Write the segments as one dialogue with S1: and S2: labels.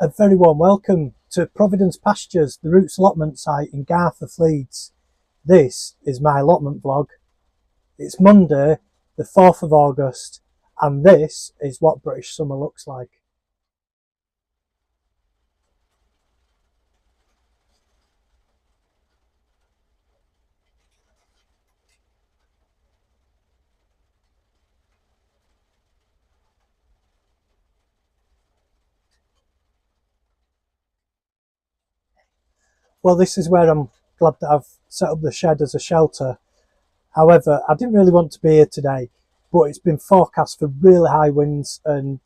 S1: A very warm welcome to Providence Pastures, the Roots allotment site in Garth, Leeds. This is my allotment vlog. It's Monday, the 4th of August, and this is what British summer looks like. Well, this is where I'm glad that I've set up the shed as a shelter. However, I didn't really want to be here today, but it's been forecast for really high winds, and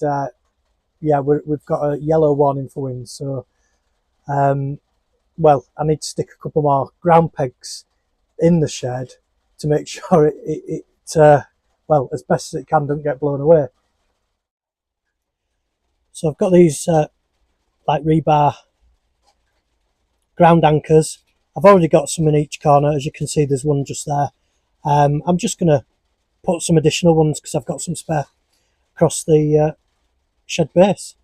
S1: yeah, we've got a yellow warning for winds. So, well, I need to stick a couple more ground pegs in the shed to make sure it well, as best as it can, don't get blown away. So I've got these like rebar ground anchors. I've already got some in each corner. As you can see, there's one just there. I'm just going to put some additional ones because I've got some spare across the shed base.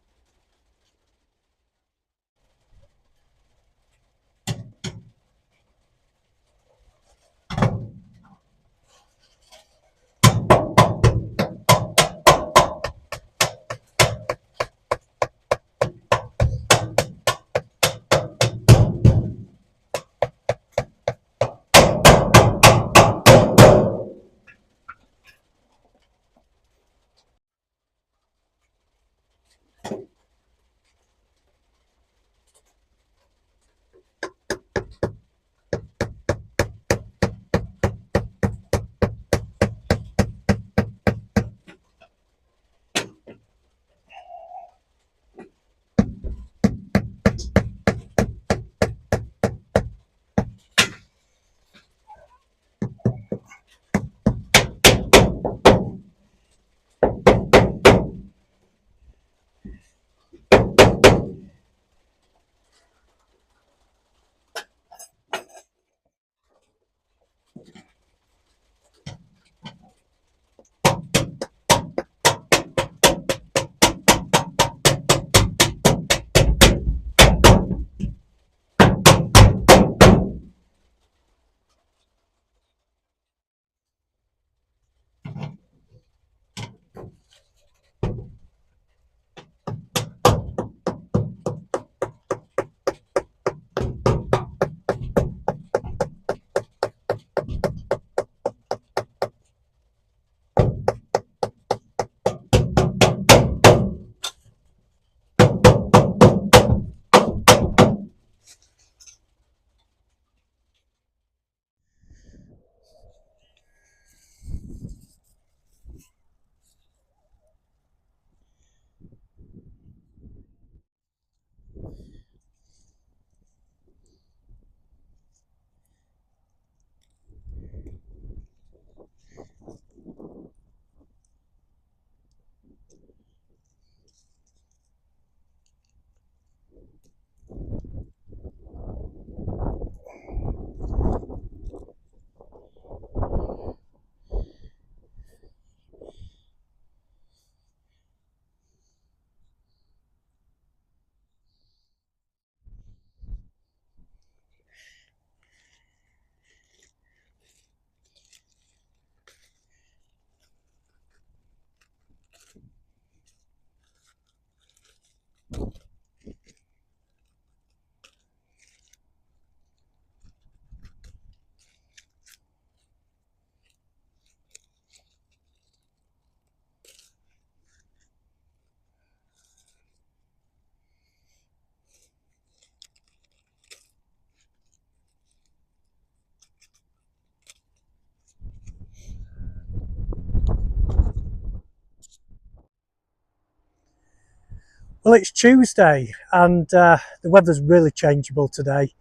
S1: Well, it's Tuesday and the weather's really changeable today.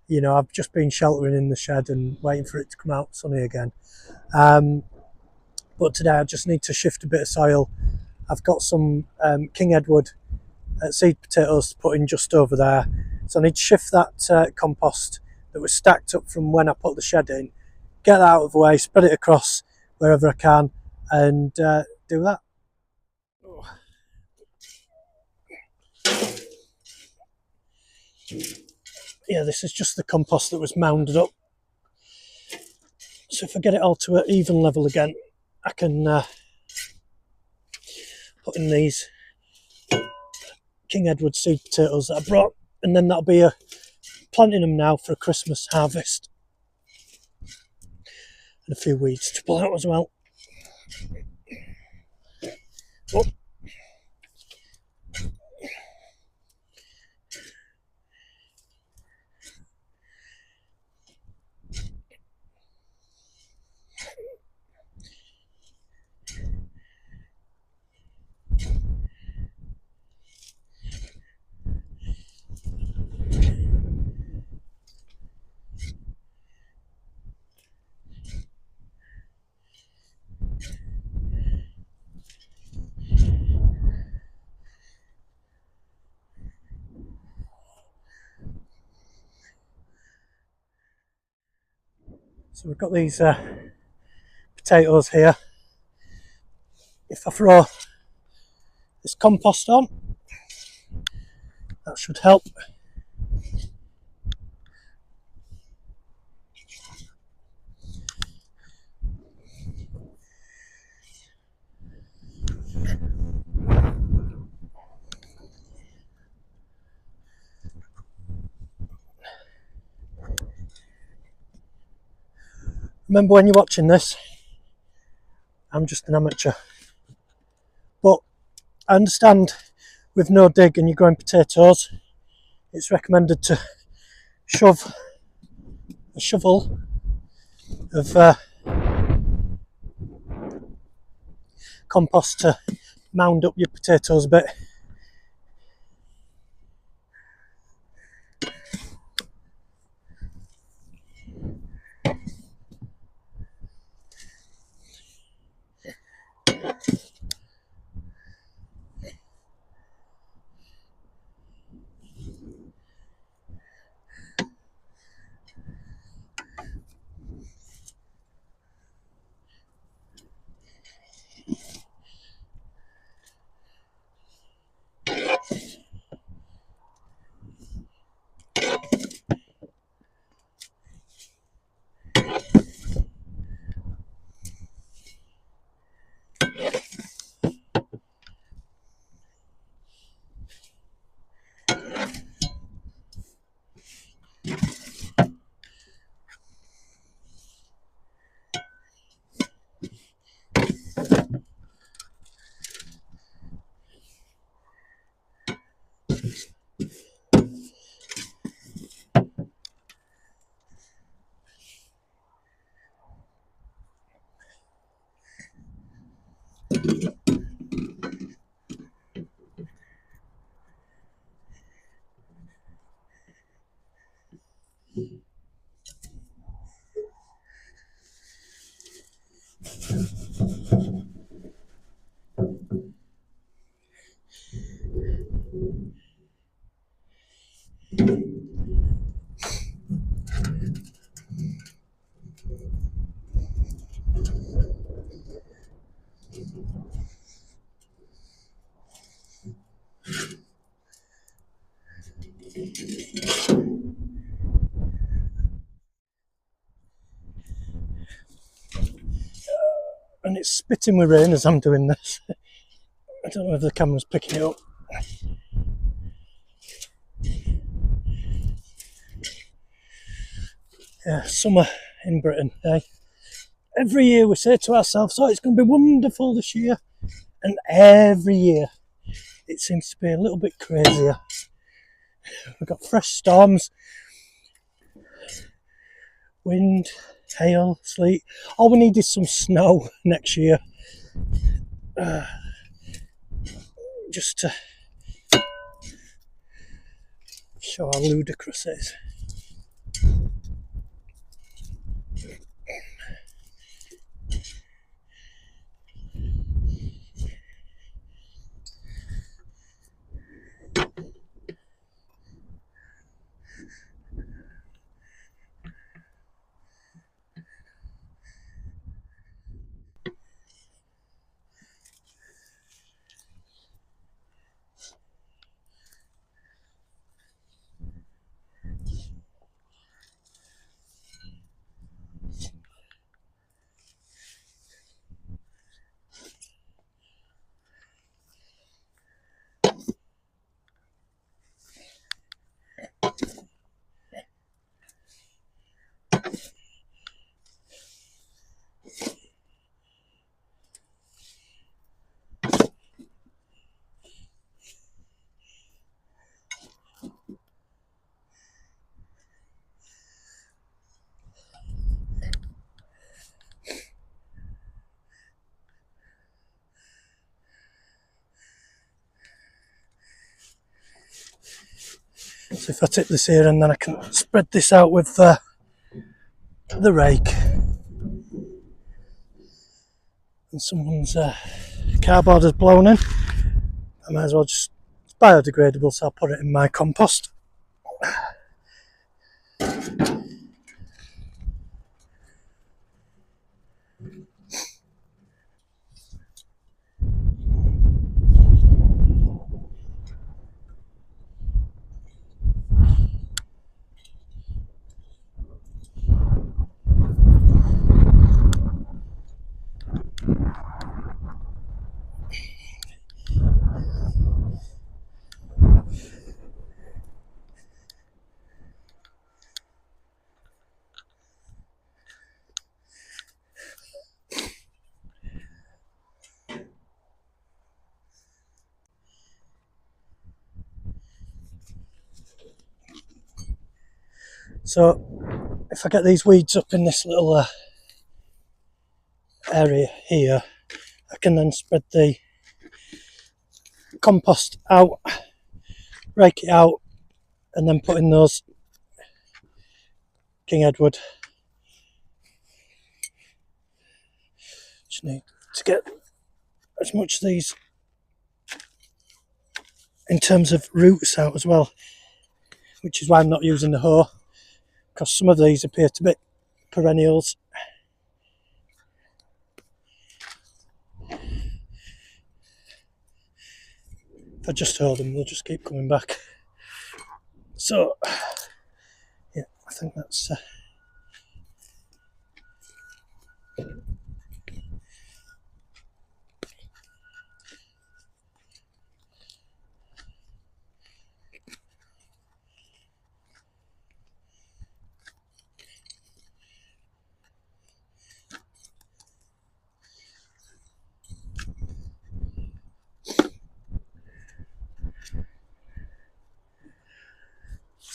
S1: You know, I've just been sheltering in the shed and waiting for it to come out sunny again. But today I just need to shift a bit of soil. I've got some King Edward seed potatoes to put in just over there. So I need to shift that compost that was stacked up from when I put the shed in, get that out of the way, spread it across wherever I can, and do that. Yeah, this is just the compost that was mounded up. So if I get it all to an even level again, I can put in these King Edward seed potatoes that I brought, and then that'll be planting them now for a Christmas harvest. And a few weeds to pull out as well. Oh. So we've got these potatoes here. If I throw this compost on, that should help. Remember, when you're watching this, I'm just an amateur. But I understand with no dig and you're growing potatoes, it's recommended to shove a shovel of compost to mound up your potatoes a bit. And it's spitting with rain as I'm doing this. I don't know if the camera's picking it up. Yeah, summer in Britain, eh? Every year we say to ourselves, oh, it's going to be wonderful this year. And every year it seems to be a little bit crazier. We've got fresh storms, wind, hail, sleet. All we need is some snow next year. Just to show how ludicrous it is. So if I tip this here and then I can spread this out with the rake. And someone's cardboard has blown in. I might as well just, it's biodegradable, so I'll put it in my compost. So if I get these weeds up in this little area here, I can then spread the compost out, rake it out, and then put in those King Edward. Just need to get as much of these in terms of roots out as well, which is why I'm not using the hoe, because some of these appear to be perennials. If I just hold them, they'll just keep coming back. So, yeah, I think that's...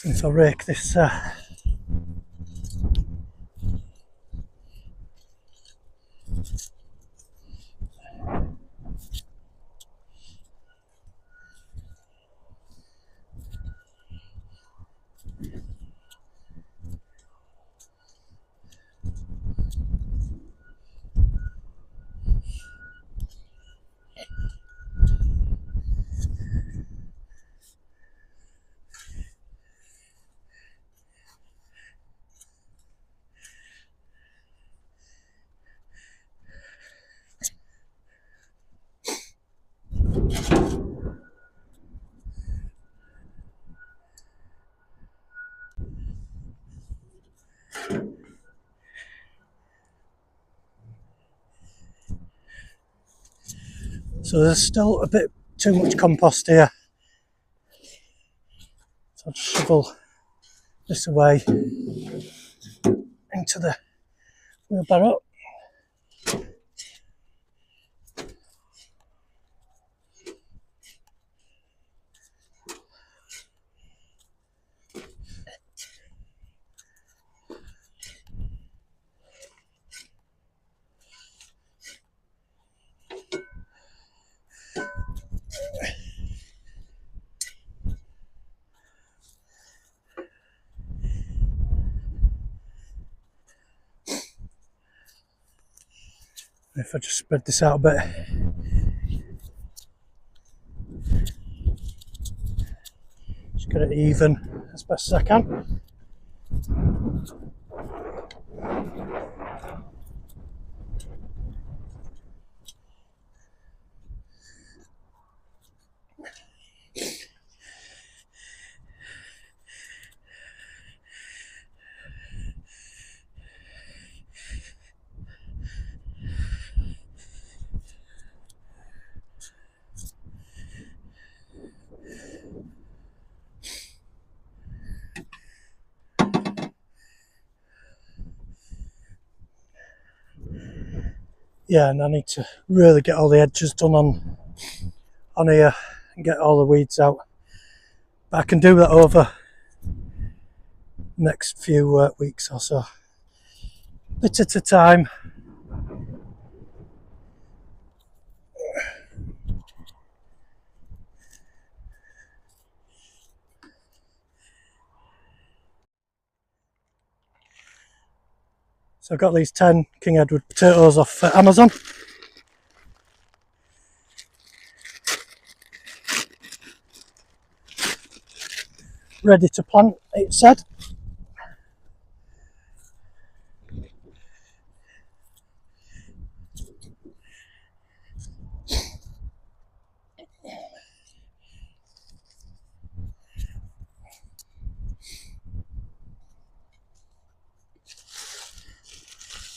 S1: Since I rake this so there's still a bit too much compost here, so I'll just shovel this away into the wheelbarrow. If I just spread this out a bit, just get it even as best as I can. Yeah, and I need to really get all the edges done on here and get all the weeds out. But I can do that over the next few weeks or so, bit at a time. So I've got these 10 King Edward potatoes off Amazon. Ready to plant, it said.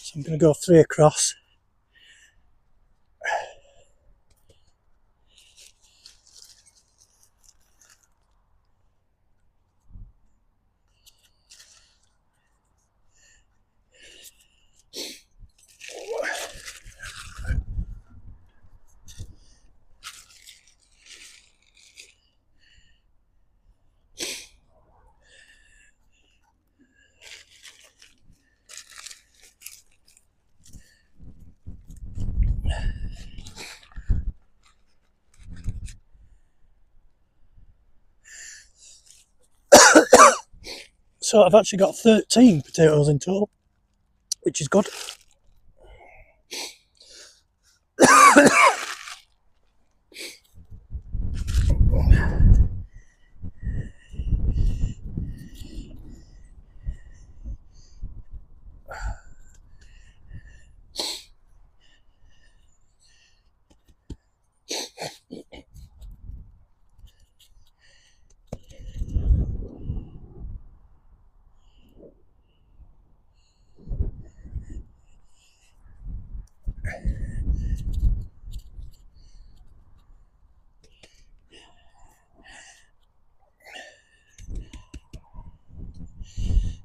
S1: So I'm going to go 3 across. So I've actually got 13 potatoes in total, which is good.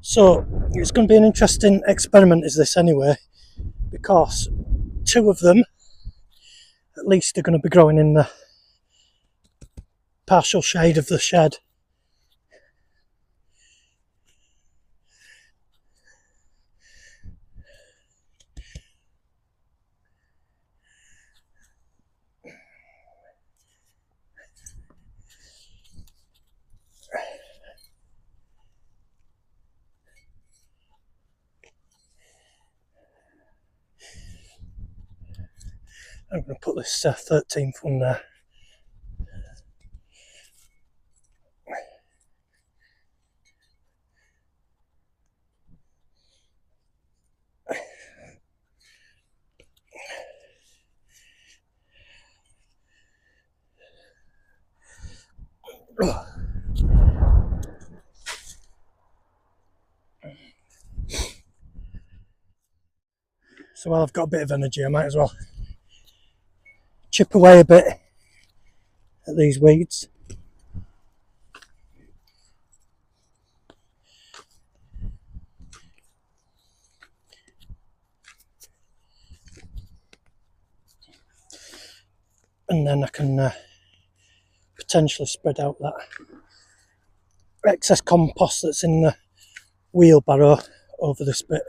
S1: So it's going to be an interesting experiment, is this anyway, because 2 of them at least are going to be growing in the partial shade of the shed. I'm going to put this 13th one there. So while I've got a bit of energy, I might as well chip away a bit at these weeds. And then I can potentially spread out that excess compost that's in the wheelbarrow over this bit.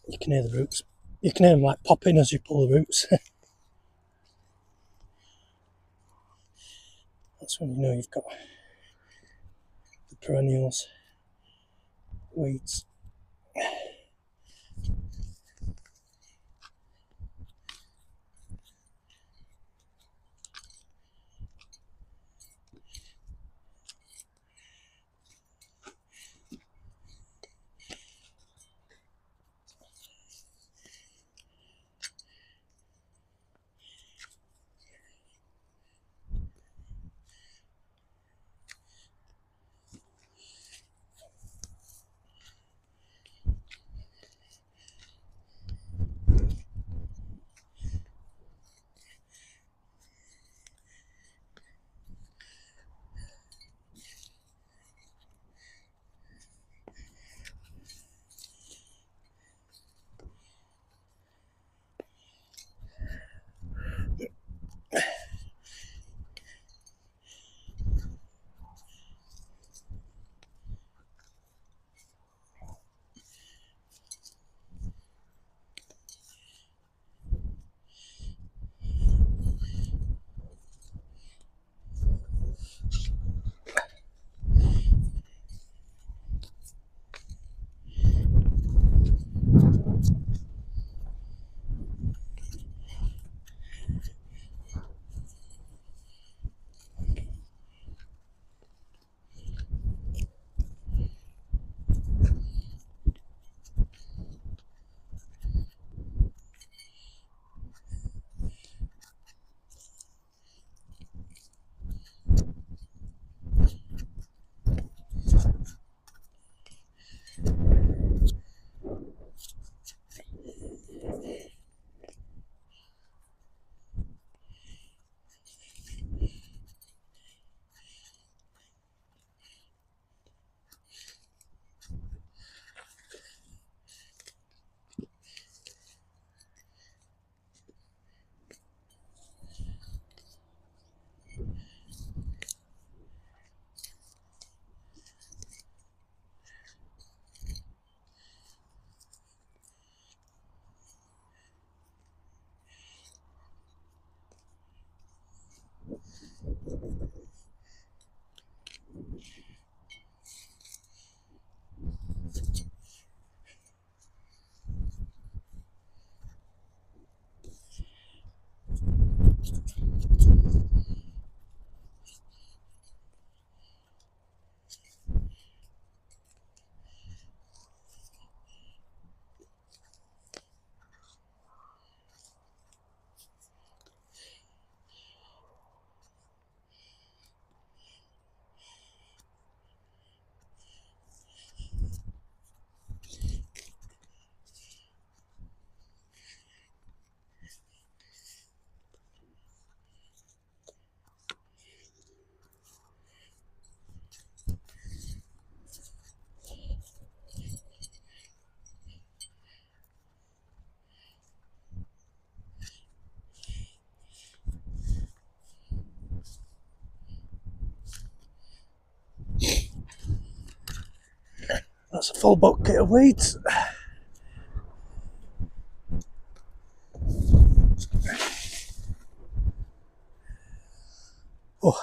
S1: You can hear the roots. You can hear them like popping as you pull the roots. That's when you know you've got the perennials, weeds. That's a full bucket of weeds. Oh.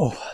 S1: Oh.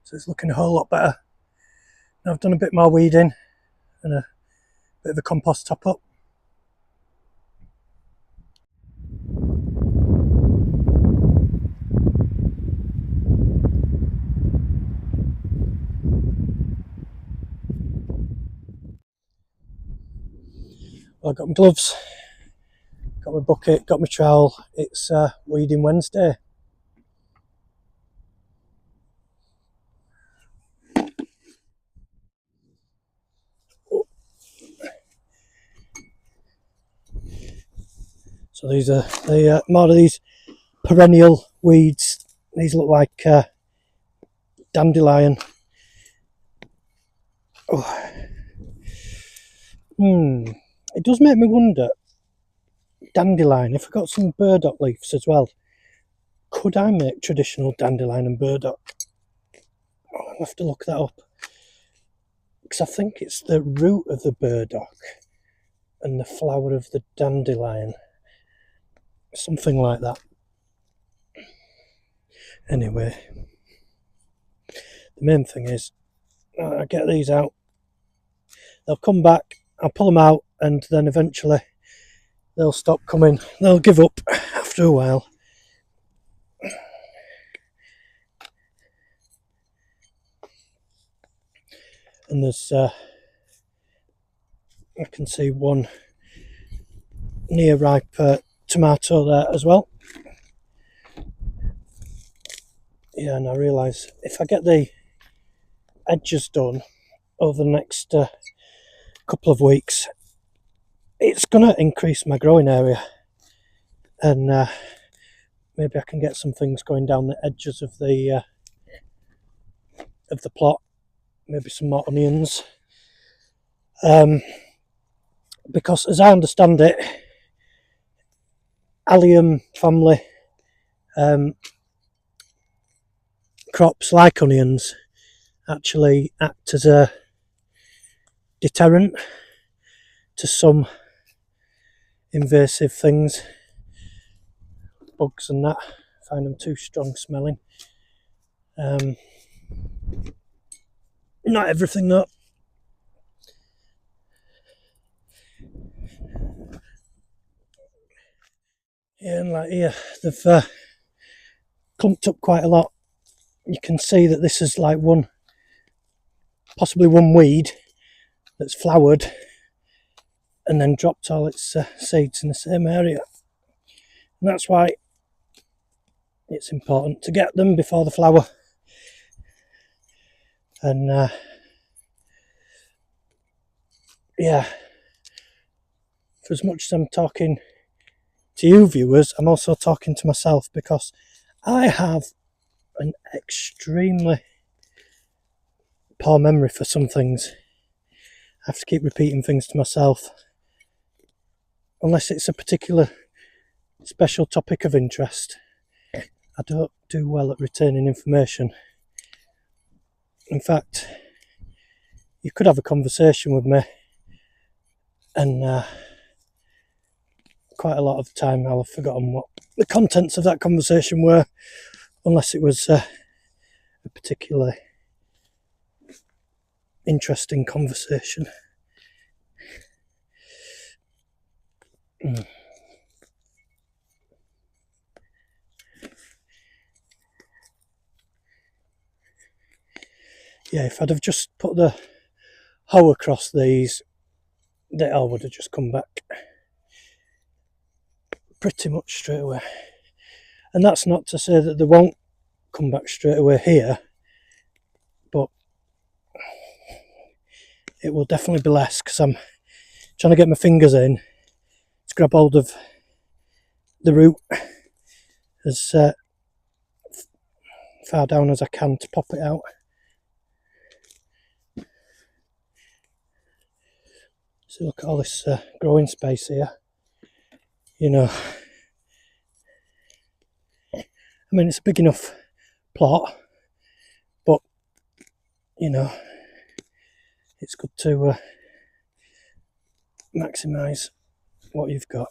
S1: So it's looking a whole lot better. Now I've done a bit more weeding and a bit of a compost top up. Well, I've got my gloves, got my bucket, got my trowel. It's Weeding Wednesday. So these are more of these perennial weeds. These look like dandelion. Oh. It does make me wonder, dandelion, if I got some burdock leaves as well, could I make traditional dandelion and burdock? I'll have to look that up. Because I think it's the root of the burdock and the flower of the dandelion. Something like that. Anyway, the main thing is, I get these out, they'll come back, I'll pull them out, and then eventually they'll stop coming. They'll give up after a while. And there's, I can see one near ripe tomato there as well. Yeah, and I realise if I get the edges done over the next couple of weeks, it's going to increase my growing area, and maybe I can get some things going down the edges of the plot. Maybe some more onions, because as I understand it, allium family crops like onions actually act as a deterrent to some invasive things, bugs and that. I find them too strong smelling. Not everything though. Yeah, and like here, they've clumped up quite a lot. You can see that this is like possibly one weed that's flowered and then dropped all its seeds in the same area. And that's why it's important to get them before the flower. And yeah, for as much as I'm talking to you viewers, I'm also talking to myself, because I have an extremely poor memory for some things. I have to keep repeating things to myself unless it's a particular special topic of interest. I don't do well at retaining information. In fact, you could have a conversation with me and quite a lot of the time I'll have forgotten what the contents of that conversation were, unless it was a particularly interesting conversation. Yeah, if I'd have just put the hoe across these, they all would have just come back pretty much straight away. And that's not to say that they won't come back straight away here, but it will definitely be less because I'm trying to get my fingers in to grab hold of the root as far down as I can to pop it out. So look at all this growing space here. You know, I mean, it's a big enough plot, but you know, it's good to maximise what you've got.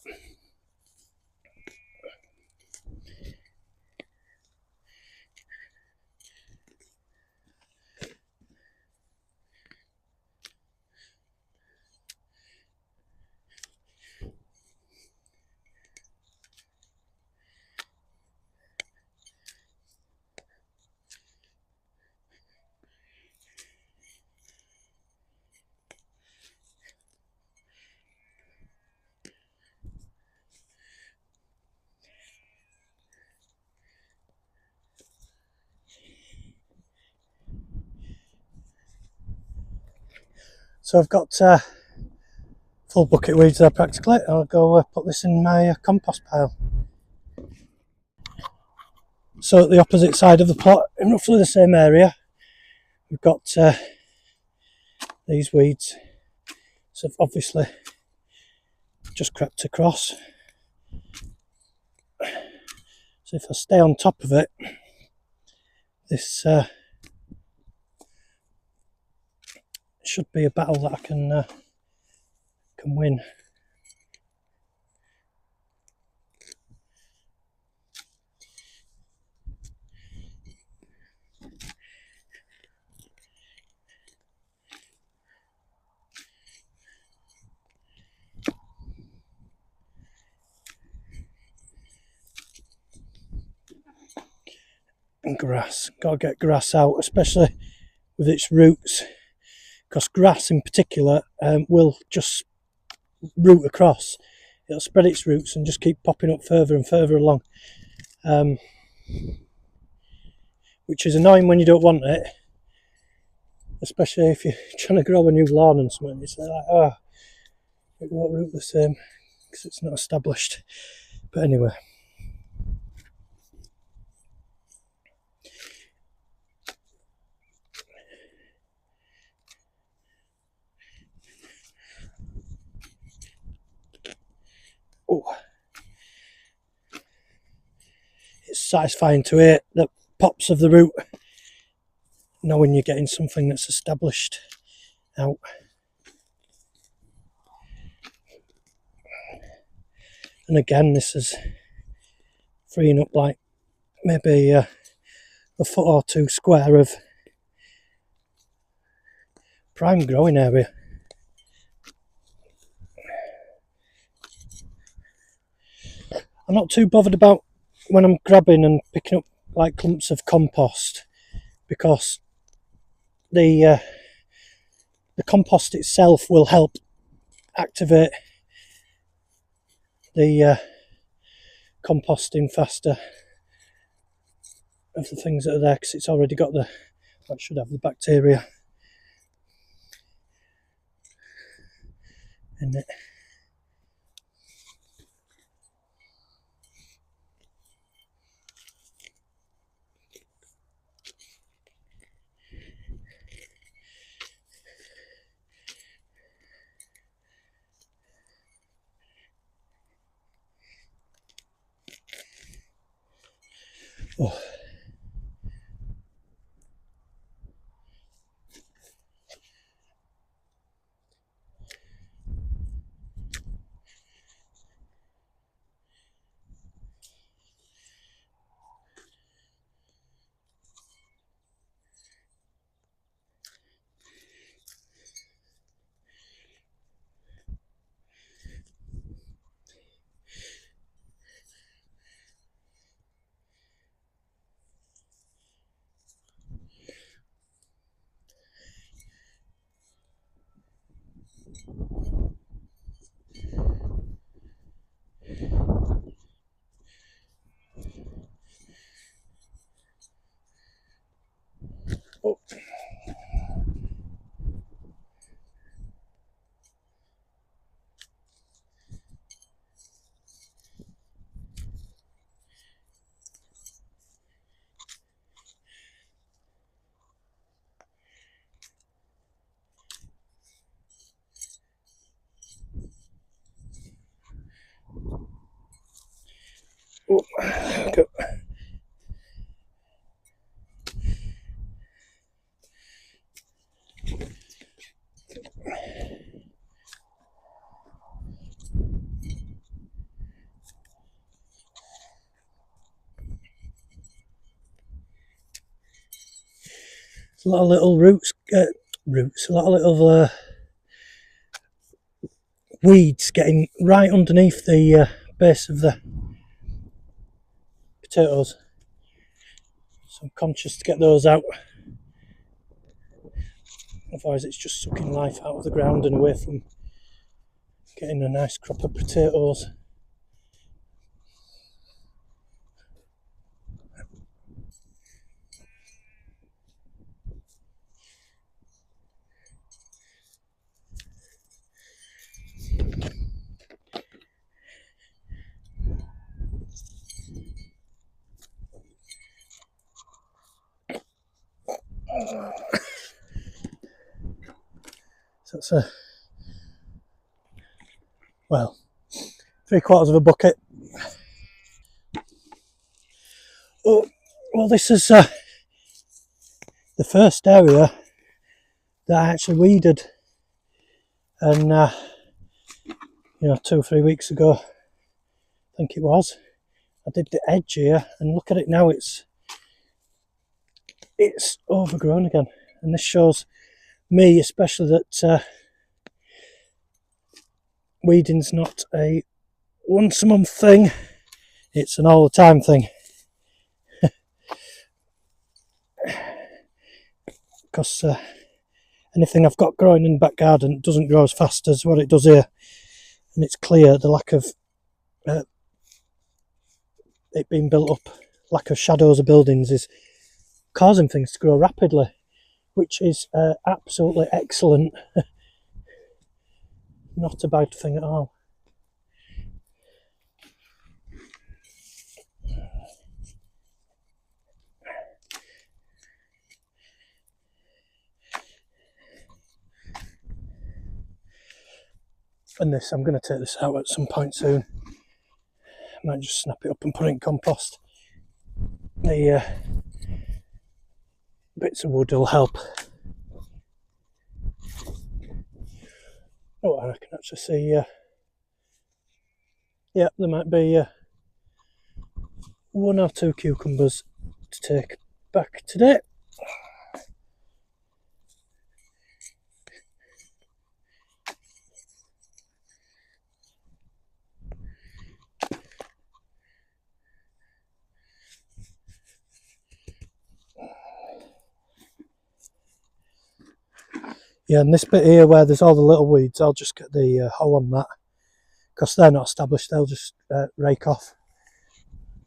S1: So I've got full bucket weeds there practically. I'll go put this in my compost pile. So at the opposite side of the plot, in roughly the same area, we've got these weeds. So I've obviously just crept across. So if I stay on top of it, this should be a battle that I can win. And grass, gotta get grass out, especially with its roots, because grass in particular will just root across. It'll spread its roots and just keep popping up further and further along, which is annoying when you don't want it, especially if you're trying to grow a new lawn and something. It's like, oh, it won't root the same because it's not established. But anyway, oh, it's satisfying to hear the pops of the root, knowing you're getting something that's established out. And again, this is freeing up like maybe a foot or two square of prime growing area. I'm not too bothered about when I'm grabbing and picking up like clumps of compost, because the compost itself will help activate the composting faster of the things that are there, because it's already got the, it should have the bacteria in it. Oh. Oh. Oh, go. A lot of little roots, a lot of little weeds getting right underneath the base of the potatoes. So I'm conscious to get those out. Otherwise it's just sucking life out of the ground and away from getting a nice crop of potatoes. So it's well, 3/4 of a bucket. Oh, well, this is the first area that I actually weeded, and 2 or 3 weeks ago, I think it was, I did the edge here, and look at it now, it's overgrown again. And this shows me especially that weeding's not a once a month thing, it's an all the time thing. Because anything I've got growing in the back garden doesn't grow as fast as what it does here, and it's clear the lack of it being built up, lack of shadows of buildings is causing things to grow rapidly, which is absolutely excellent. Not a bad thing at all. And this, I'm going to take this out at some point soon. I might just snap it up and put it in compost. The bits of wood will help. Oh, I can actually see, yeah, there might be 1 or 2 cucumbers to take back today. Yeah, and this bit here where there's all the little weeds, I'll just get the hoe on that, because they're not established, they'll just rake off,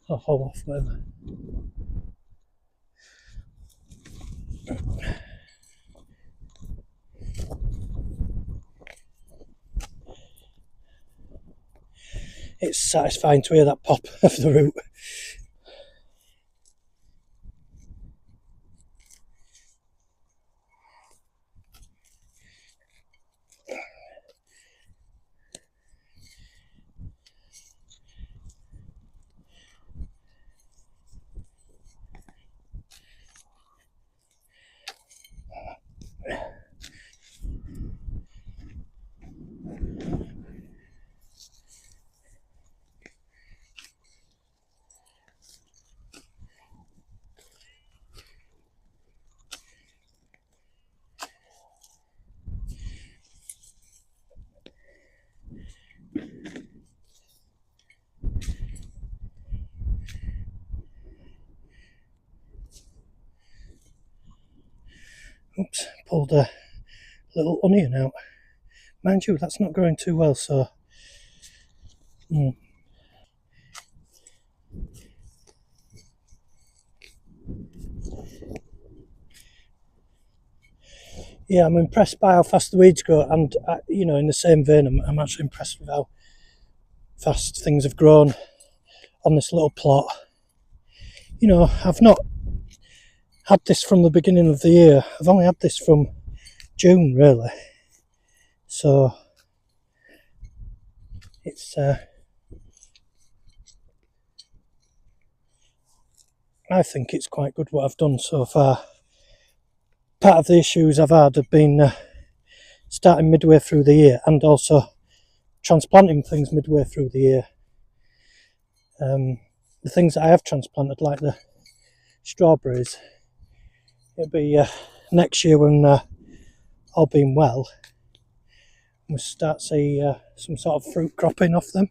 S1: or hoe off, whatever. It's satisfying to hear that pop of the root. Oops, pulled a little onion out. Mind you, that's not growing too well, so... Yeah, I'm impressed by how fast the weeds grow, and you know, in the same vein, I'm actually impressed with how fast things have grown on this little plot. You know, I've not had this from the beginning of the year. I've only had this from June, really. So it's I think it's quite good what I've done so far. Part of the issues I've had have been starting midway through the year and also transplanting things midway through the year. The things that I have transplanted, like the strawberries, it'll be next year when all being well, we'll start see some sort of fruit cropping off them.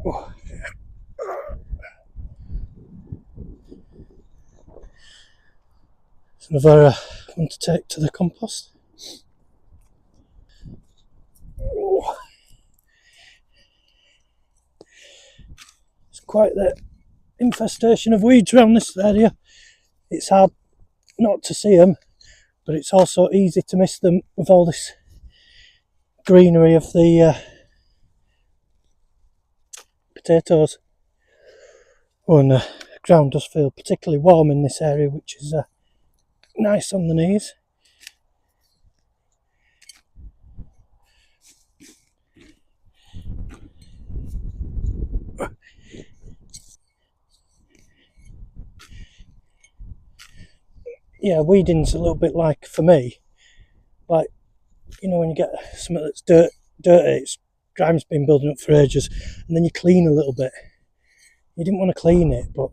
S1: Oh. It's another one to take to the compost. Oh. It's quite the infestation of weeds around this area. It's hard not to see them, but it's also easy to miss them with all this greenery of the potatoes. Oh, and the ground does feel particularly warm in this area, which is nice on the knees. Yeah, weeding's a little bit like, for me, like, you know, when you get something that's dirty, it's grime's been building up for ages, and then you clean a little bit. You didn't want to clean it, but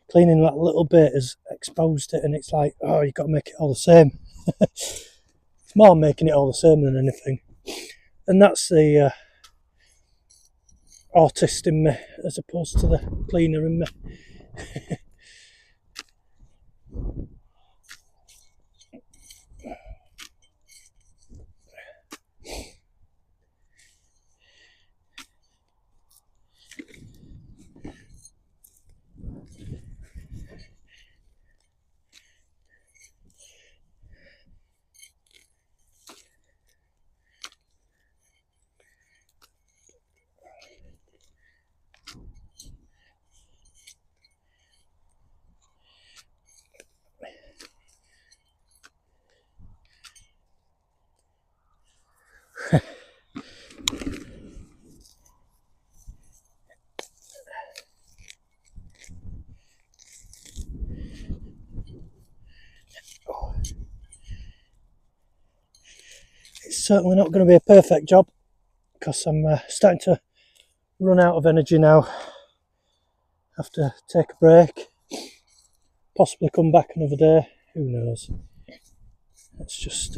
S1: cleaning that little bit has exposed it, and it's like, oh, you've got to make it all the same. It's more making it all the same than anything. And that's the artist in me, as opposed to the cleaner in me. It's certainly not going to be a perfect job, because I'm starting to run out of energy now. Have to take a break, possibly come back another day, who knows. Let's just